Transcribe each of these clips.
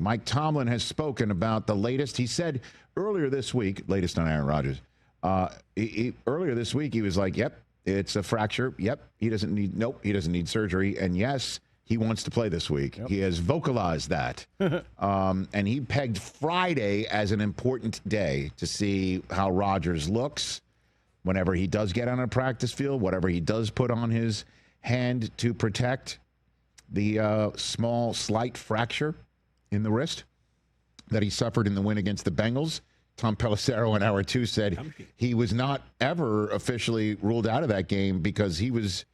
Mike Tomlin has spoken about the latest. He said earlier this week, latest on Aaron Rodgers, earlier this week he was like, yep, it's a fracture. Yep, he doesn't need surgery. And yes, he wants to play this week. Yep. He has vocalized that. And he pegged Friday as an important day to see how Rodgers looks whenever he does get on a practice field, whatever he does put on his hand to protect the small, slight fracture in the wrist that he suffered in the win against the Bengals. Tom Pelissero in hour 2 said he was not ever officially ruled out of that game because he was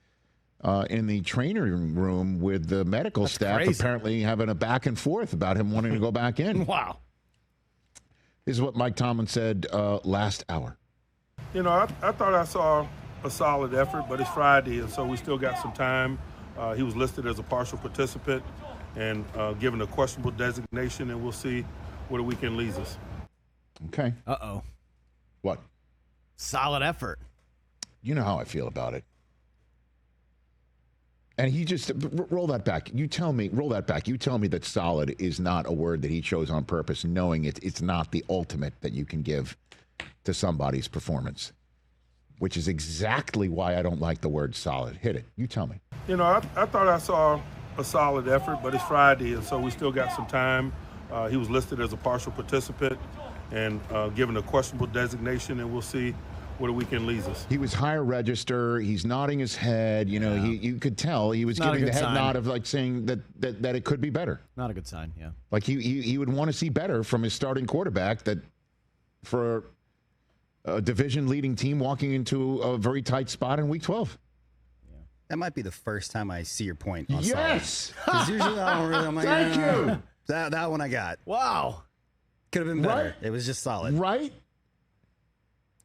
in the training room with the medical staff, crazy. Apparently having a back and forth about him wanting to go back in. Wow. This is what Mike Tomlin said last hour. You know, I thought I saw a solid effort, but it's Friday, and so we still got some time. He was listed as a partial participant and given a questionable designation, and we'll see where the weekend leads us. Okay. Uh-oh. What? Solid effort. You know how I feel about it. And he just, roll that back. Roll that back. You tell me that solid is not a word that he chose on purpose, knowing it's not the ultimate that you can give to somebody's performance, which is exactly why I don't like the word solid. Hit it. You tell me. You know, I thought I saw a solid effort, but it's Friday, and so we still got some time. He was listed as a partial participant and given a questionable designation, and we'll see where the weekend leads us. He was higher register. He's nodding his head. You know, you could tell he was giving the head nod of like saying that it could be better. Not a good sign, yeah. Like he would want to see better from his starting quarterback that for a division-leading team walking into a very tight spot in Week 12. That might be the first time I see your point on yes! Because usually I don't really, I'm like, thank you! That one I got. Wow. Could have been better. Right? It was just solid. Right?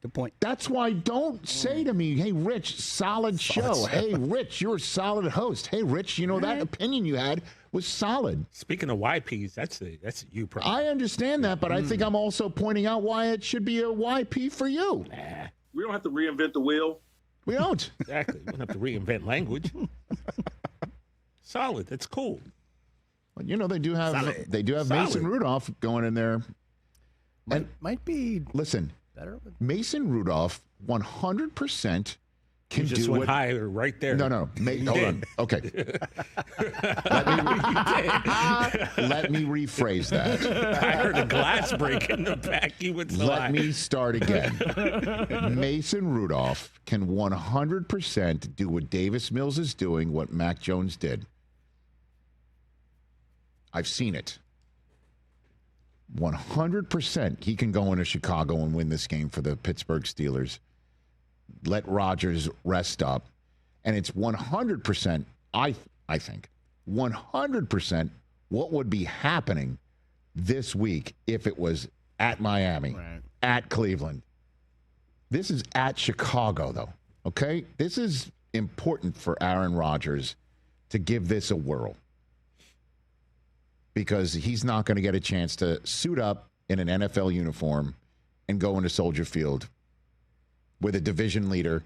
Good point. That's why don't say to me, hey, Rich, solid show. Hey, Rich, you're a solid host. Hey, Rich, you know, that opinion you had was solid. Speaking of YPs, that's you problem. I understand that, but I think I'm also pointing out why it should be a YP for you. Nah. We don't have to reinvent the wheel. We don't. Exactly. We don't have to reinvent language. Solid. That's cool. Well, you know, they do have Solid. Mason Rudolph going in there. Might be listen. better. Mason Rudolph 100% can you just do went what higher right there. No. Hold on. Okay. Let me rephrase that. I heard a glass break in the back. You would fly. Let me start again. Mason Rudolph can 100% do what Davis Mills is doing, what Mac Jones did. I've seen it. 100% he can go into Chicago and win this game for the Pittsburgh Steelers. Let Rodgers rest up. And it's 100%, I think, 100% what would be happening this week if it was at Miami, at Cleveland. This is at Chicago, though, okay? This is important for Aaron Rodgers to give this a whirl, because he's not going to get a chance to suit up in an NFL uniform and go into Soldier Field with a division leader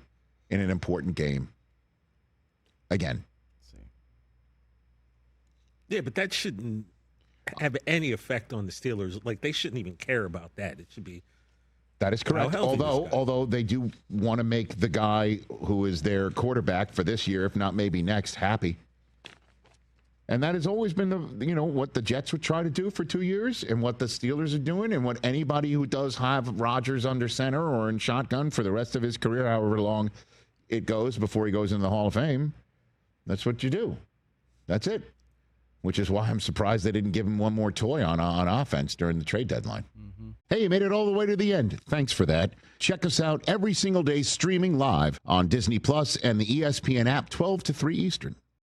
in an important game again. Yeah, but that shouldn't have any effect on the Steelers. Like, they shouldn't even care about that. It should be. That is correct. Although they do want to make the guy who is their quarterback for this year, if not maybe next, happy. And that has always been what the Jets would try to do for 2 years, and what the Steelers are doing, and what anybody who does have Rodgers under center or in shotgun for the rest of his career, however long it goes before he goes in the Hall of Fame. That's what you do. That's it. Which is why I'm surprised they didn't give him one more toy on offense during the trade deadline. Mm-hmm. Hey, you made it all the way to the end. Thanks for that. Check us out every single day streaming live on Disney Plus and the ESPN app 12 to 3 Eastern.